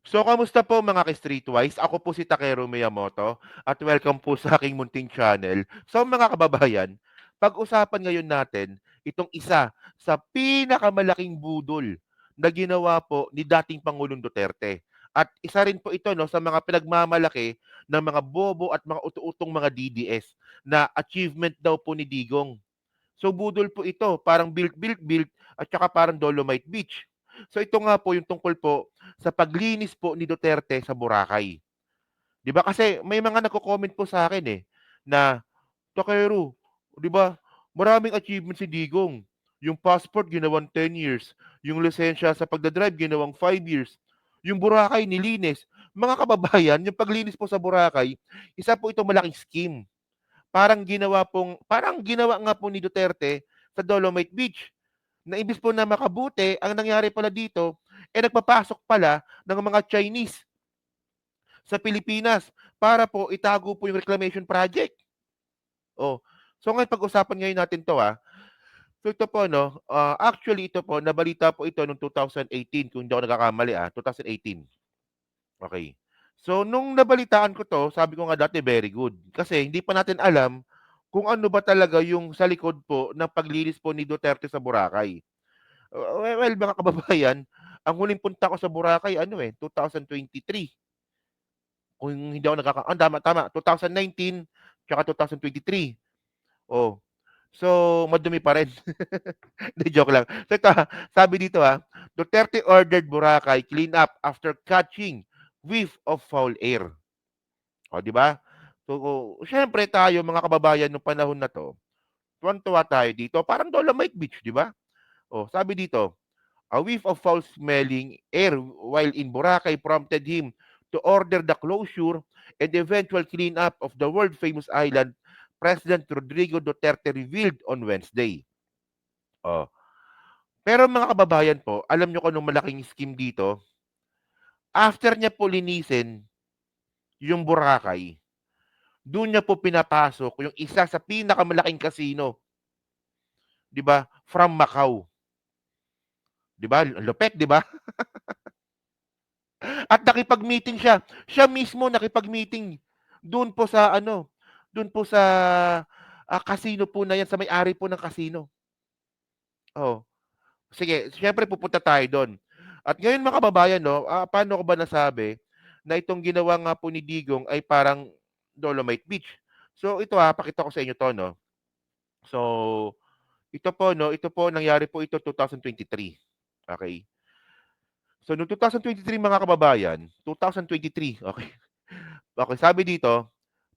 So, kamusta po mga ka-Streetwise? Ako po si Takeru Miyamoto at welcome po sa aking munting channel. So, mga kababayan, pag-usapan ngayon natin itong isa sa pinakamalaking budol na ginawa po ni dating Pangulong Duterte. At isa rin po ito no, sa mga pinagmamalaki ng mga bobo at mga utu-utong mga DDS na achievement daw po ni Digong. So budol po ito, parang build at saka parang Dolomite Beach. So ito nga po yung tungkol po sa paglinis po ni Duterte sa Boracay. 'Di ba? Kasi may mga nagko-comment po sa akin na Takeru, 'di ba? Maraming achievement si Digong. Yung passport ginawang 10 years, yung lisensya sa pagdadrive ginawang 5 years, yung Boracay nilinis. Mga kababayan, yung paglinis po sa Boracay, isa po itong malaking scheme. Parang ginawa nga po ni Duterte sa Dolomite Beach na imbis po na makabuti, ang nangyari pala dito, nagpapasok pala ng mga Chinese sa Pilipinas para po itago po yung reclamation project. Oh. So ngayon pag-usapan ngayon natin 'to. So ito po no, actually ito po nabalita po ito noong 2018 kung hindi ako nagkakamali 2018. Okay. So nung nabalitaan ko 'to, sabi ko nga dati very good kasi hindi pa natin alam kung ano ba talaga yung sa likod po ng paglinis po ni Duterte sa Boracay. Well, mga kababayan, ang huling punta ko sa Boracay 2023. Kung hindi ako tama, 2019 tsaka 2023. Oh, so madumi pa rin. Hindi, joke lang. So ito, sabi dito Duterte ordered Boracay clean up after catching whiff of foul air. O, di ba? So, siyempre tayo mga kababayan nung panahon na 'to, tuwang-tuwa tayo dito, parang Dolomite Beach, di ba? Oh, sabi dito, a whiff of foul-smelling air while in Boracay prompted him to order the closure and eventual cleanup of the world-famous island, President Rodrigo Duterte revealed on Wednesday. Oh. Pero mga kababayan po, alam nyo kung anong malaking scheme dito? After niya po linisin yung Boracay, doon niya po pinapasok yung isa sa pinakamalaking casino, 'di ba? From Macau. 'Di ba? Lupet, 'di ba? At nakipag-meeting siya. Siya mismo nakipag-meeting doon po sa doon po sa casino po na 'yan sa may-ari po ng casino. Oh, sige, siyempre pupunta tayo doon. At ngayon mga kababayan 'no, paano ko ba nasabi na itong ginawa nga po ni Digong ay parang Dolomite Beach. So ito pakita ko sa inyo 'to 'no. So ito po nangyari po ito 2023. Okay. So noong 2023 mga kababayan, 2023, okay. Okay, sabi dito,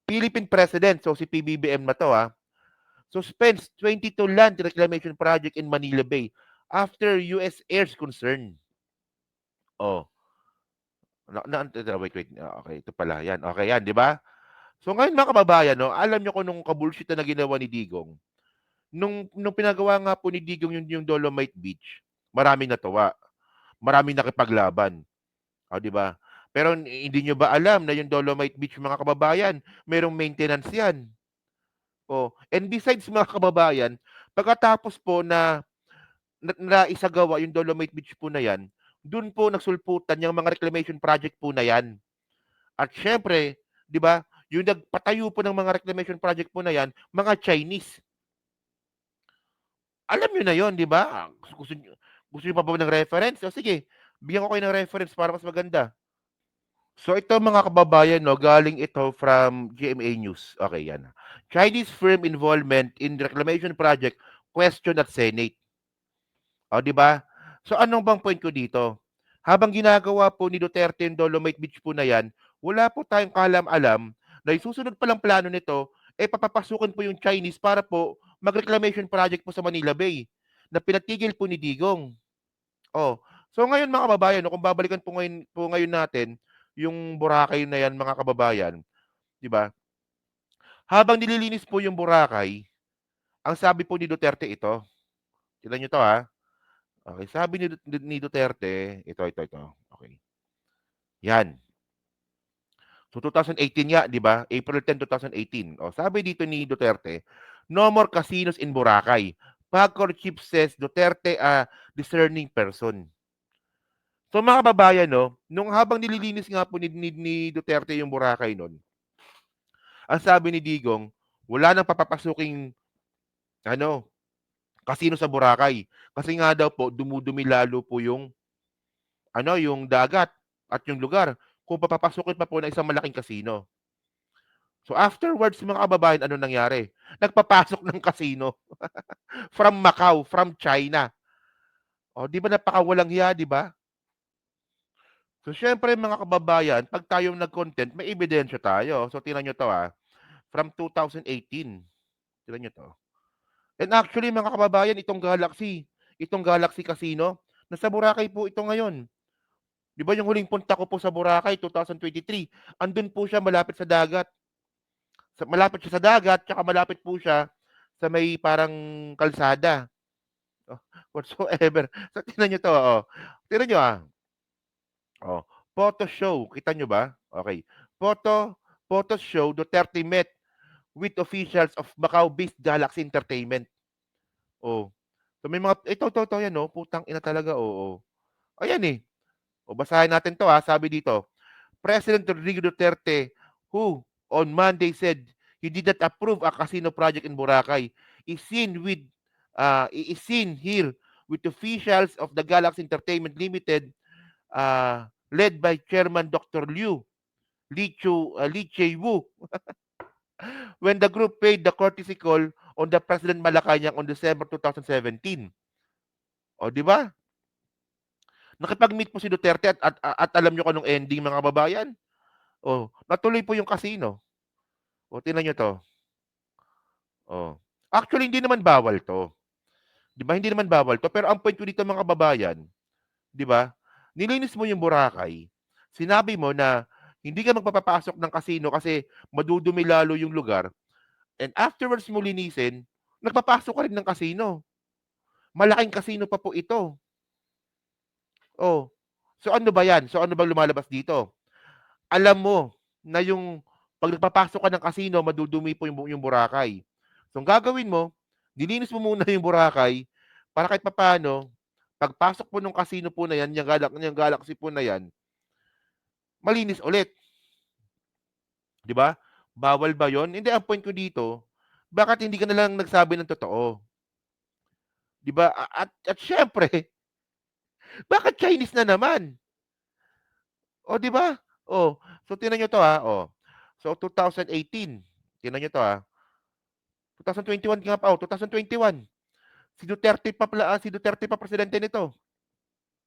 Philippine President, so si PBBM na 'to suspends 22 land reclamation project in Manila Bay after US airs concern. Oh, wait. Okay, ito pala, yan. Okay, yan, di ba? So ngayon mga kababayan, no, alam nyo kung nung kabulshit na ginawa ni Digong, nung pinagawa nga po ni Digong yung Dolomite Beach, maraming natuwa, maraming nakipaglaban. O, di ba? Pero hindi nyo ba alam na yung Dolomite Beach, mga kababayan, merong maintenance yan. Oh, and besides mga kababayan, pagkatapos po na isagawa yung Dolomite Beach po na yan, dun po nagsulputan yung mga reclamation project po na yan. At syempre, 'di ba, yung nagpatayo po ng mga reclamation project po na yan, mga Chinese. Alam niyo na 'yon, 'di ba? Gusto niyo pa ba ng reference? O sige, bigyan ko kayo ng reference para mas maganda. So ito mga kababayan, no, galing ito from GMA News. Okay, yan. Chinese firm involvement in reclamation project question at Senate. O, di ba? So anong bang point ko dito? Habang ginagawa po ni Duterte yung Dolomite Beach po na yan, wala po tayong kalam-alam na yung susunod palang plano nito, papapasukin po yung Chinese para po mag-reclamation project po sa Manila Bay na pinatigil po ni Digong. Oh. So ngayon mga kababayan, no, kung babalikan po ngayon natin yung Boracay na yan mga kababayan, 'di ba? Habang nililinis po yung Boracay, ang sabi po ni Duterte ito. Tignan niyo 'to Okay, sabi ni Duterte, ito. Okay. Yan. So 2018 nga, 'di ba? April 10, 2018. O, sabi dito ni Duterte, no more casinos in Boracay. Pagcor chief says Duterte a discerning person. So mga kababayan 'no, nung habang nililinis nga po ni Duterte yung Boracay nun, ang sabi ni Digong, wala nang papapasuking ano, kasino sa Boracay. Kasi nga daw po dumudumi lalo po yung yung dagat at yung lugar kung papapasukin pa po ng isang malaking kasino. So afterwards mga kababayan, ano nangyari? Nagpapasok ng kasino from Macau, from China. O 'di ba napakawalang hiya, 'di ba? So siyempre mga kababayan, 'pag tayo nag-content may ebidensya tayo. So tingnan niyo 'to, from 2018, tingnan niyo 'to. And actually mga kababayan, itong Galaxy Casino, nasa Boracay po ito ngayon. 'Di ba yung huling punta ko po sa Boracay 2023, andun po siya malapit sa dagat. Malapit siya sa dagat, tsaka malapit po siya sa may parang kalsada. Oh, whatsoever. So tingnan niyo 'to, Tingnan niyo, Oh, photo show, kita niyo ba? Okay. Photo show Duterte met with officials of Macau-based Galaxy Entertainment. Oh. So may mga ito yan, putang ina talaga, oo. Ayan, eh. O basahin natin 'to, sabi dito, President Rodrigo Duterte, who on Monday said he did not approve a casino project in Boracay, is seen here with officials of the Galaxy Entertainment Limited, led by Chairman Dr. Lee Chae-woo, when the group paid the courtesy call on the President Malacanang on December 2017. O, di ba? Nakipag-meet po si Duterte at alam nyo kung anong ending, mga kababayan? O, natuloy po yung casino. O, tingnan nyo to. O. Actually, hindi naman bawal to. Di ba? Hindi naman bawal to. Pero ang point ko dito, mga kababayan, di ba? Nilinis mo yung Boracay. Sinabi mo na hindi ka magpapapasok ng casino kasi madudumi lalo yung lugar. And afterwards mo linisin, nagpapasok ka rin ng casino. Malaking casino pa po ito. Oh. So ano ba yan? So ano bang lumalabas dito? Alam mo na yung pag nagpapasok ka ng casino, madudumi po yung Boracay. So ang gagawin mo, dilinis mo muna yung Boracay para kahit papaano, pagpasok po ng casino po na yan, yung Galaxy po na yan, malinis ulit. Di ba? Bawal ba yon? Hindi, ang point ko dito, bakit hindi ka na lang nagsabi ng totoo? Di ba? At syempre, bakit Chinese na naman? O, di ba? Oh, so tingnan niyo 'to, So 2018, tingnan niyo 'to, 2021 nga pa, 2021. Si Duterte pa presidente nito.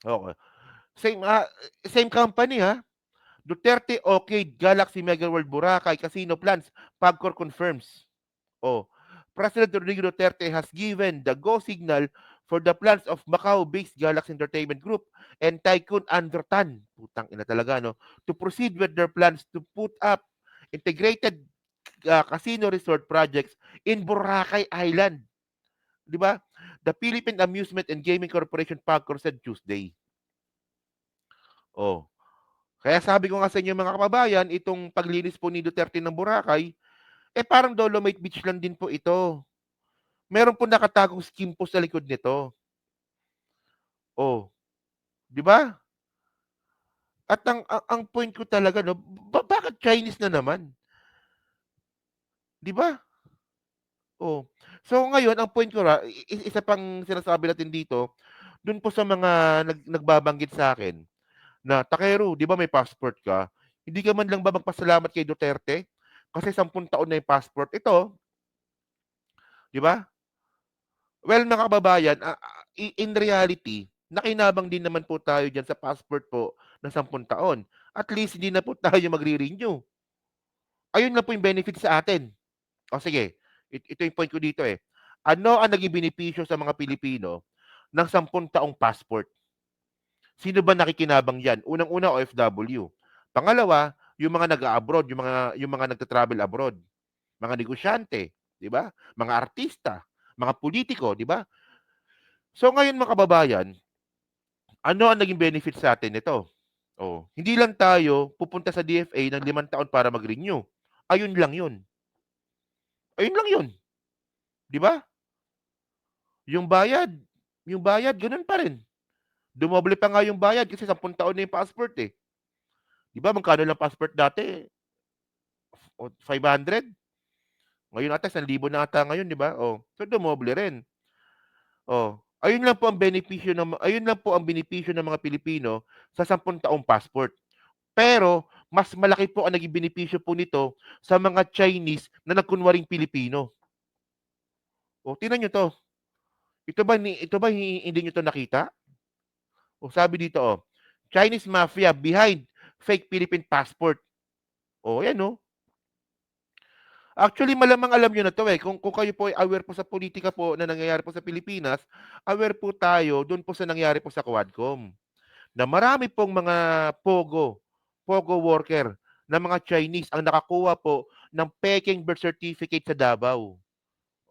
Okay. Same same company, Duterte okayed Galaxy Mega World Boracay casino plans, PAGCOR confirms. Oh, President Rodrigo Duterte has given the go signal for the plans of Macau-based Galaxy Entertainment Group and Tycoon Andrew Tan, putang ina talaga, no, to proceed with their plans to put up integrated casino resort projects in Boracay Island. Di ba? The Philippine Amusement and Gaming Corporation PAGCOR said Tuesday. Oh. Kaya sabi ko nga sa inyo mga kababayan, itong paglinis po ni Duterte ng Boracay, parang Dolomite Beach lang din po ito. Meron po nakatagong scheme po sa likod nito. Oh, 'di ba? At ang point ko talaga, no, bakit Chinese na naman? 'Di ba? Oh. So ngayon ang point ko isa pang sinasabi natin dito, dun po sa mga nagbabanggit sa akin na, "Takeru, 'di ba may passport ka? Hindi ka man lang ba magpasalamat kay Duterte? Kasi 10 taon na yung passport." Ito, 'di ba? Well, mga kababayan, in reality, nakinabang din naman po tayo diyan sa passport po ng 10 taon. At least hindi na po tayo magre-renew. Ayun na po yung benefit sa atin. O sige, ito yung point ko dito, eh. Ano ang naging benepisyo sa mga Pilipino ng 10 taong passport? Sino ba nakikinabang diyan? Unang-una, OFW. Pangalawa, yung mga nag-a-abroad, yung mga nagta-travel abroad, mga negosyante, 'di ba? Mga artista, mga politiko, 'di ba? So ngayon mga kababayan, ano ang naging benefit sa atin nito? Oh, hindi lang tayo pupunta sa DFA ng 5 taon para mag-renew. Ayun lang 'yun. Ayun lang 'yun, 'di ba? Yung bayad, yung bayad gano'n pa rin. Dumoble pa nga yung bayad kasi 10 taon na yung passport eh. Di ba magkano lang passport dati? 500? Ngayon ata 1,000 na ata ngayon, di ba? Oh, so dumoble rin. Oh, ayun lang po ang benepisyo ng mga Pilipino sa 10 taong passport. Pero mas malaki po ang naging benepisyo po nito sa mga Chinese na nagkunwaring Pilipino. O tingnan niyo 'to. Hindi niyo 'to nakita? O sabi dito oh, Chinese mafia behind fake Philippine passport. O yan oh. Actually, malamang alam niyo na 'to eh. Kung kayo po ay aware po sa politika po na nangyayari po sa Pilipinas, aware po tayo do'n po sa nangyari po sa Quadcom. Na marami pong mga pogo worker na mga Chinese ang nakakuha po ng peking birth certificate sa Davao.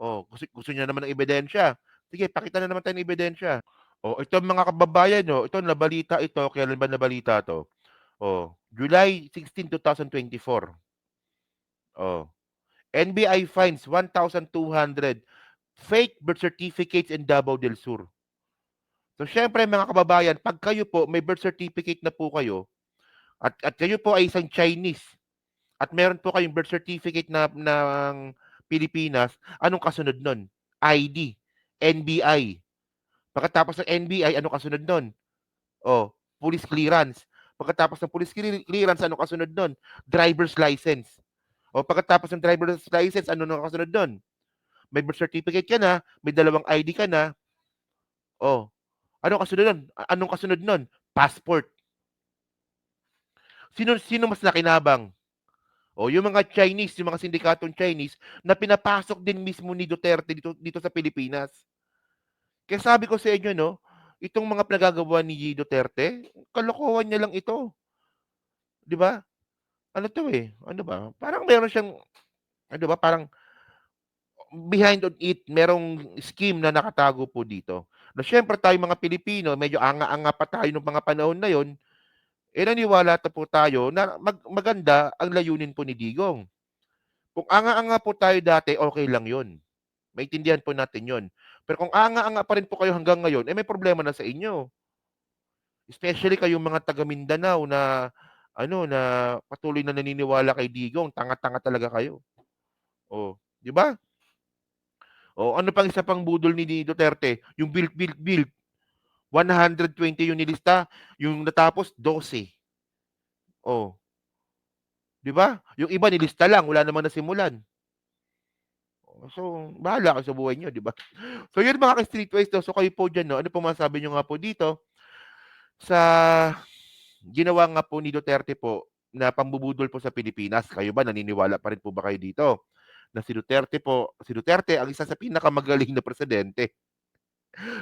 Oh, gusto niyo naman ng ebidensya. Sige, pakita na naman tayo ng ebidensya. Oh, ito mga kababayan, oh, ito nabalita ito, kailan ba nabalita 'to? Oh, July 16, 2024. Oh, NBI finds 1,200 fake birth certificates in Davao del Sur. So syempre mga kababayan, pag kayo po may birth certificate na po kayo at kayo po ay isang Chinese at meron po kayong birth certificate na ng Pilipinas, anong kasunod nun? ID, NBI. Pagkatapos ng NBI, anong kasunod nun? Oh, police clearance. Pagkatapos ng police clearance, anong kasunod nun? Driver's license. O pagkatapos ng driver's license, ano nang kasunod nun? May birth certificate ka na, may dalawang ID ka na. Oh, anong kasunod nun? Anong kasunod nun? Passport. Sino mas nakinabang? O yung mga Chinese, yung mga sindikatong Chinese na pinapasok din mismo ni Duterte dito sa Pilipinas. Kaya sabi ko sa inyo, no, itong mga pinagagawa ni Duterte, kalokohan niya lang ito. 'Di ba? Ano to eh? Ano ba? Parang meron siyang, ano ba? Parang behind on it, merong scheme na nakatago po dito. Na syempre tayo mga Pilipino, medyo anga-anga pa tayo nung mga panahon na yon, eh naniwala ta po tayo na maganda ang layunin po ni Digong. Kung anga-anga po tayo dati, okay lang yun. Maintindihan po natin yun. Pero kung anga-anga pa rin po kayo hanggang ngayon, eh may problema na sa inyo. Especially kayong mga taga Mindanao na na patuloy na naniniwala kay Digong, tanga-tanga talaga kayo. Oh, 'di ba? Oh, ano pang isa pang budol ni Duterte, yung build. 120 yung nilista, yung natapos 12. Oh, 'di ba? Yung iba nilista lang, wala namang nasimulan. So, bahala kayo sa buhay niyo, 'di ba? So, yun mga ka-streetwise 'no. So, kayo po diyan 'no, ano pong masasabi niyo nga po dito sa ginawa nga po ni Duterte po na pambubudol po sa Pilipinas? Kayo ba naniniwala pa rin po ba kayo dito na si Duterte ang isa sa pinakamagaling na presidente?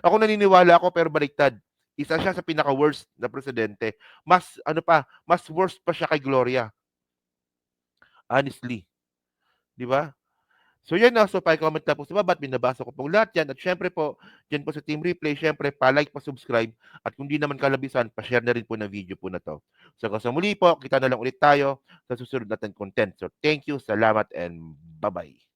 Ako naniniwala ako pero baliktad. Isa siya sa pinaka-worst na presidente. Mas ano pa, mas worst pa siya kay Gloria. Honestly, 'di ba? So yan na, so pa-comment lang po sa baba at binabasa ko pong lahat yan. At syempre po, dyan po sa Team Replay, syempre pa-like, pa-subscribe. At kung di naman kalabisan, pa-share na rin po ng video po na to. So hanggang sa muli po, kita na lang ulit tayo sa susunod natin content. So thank you, salamat, and bye-bye.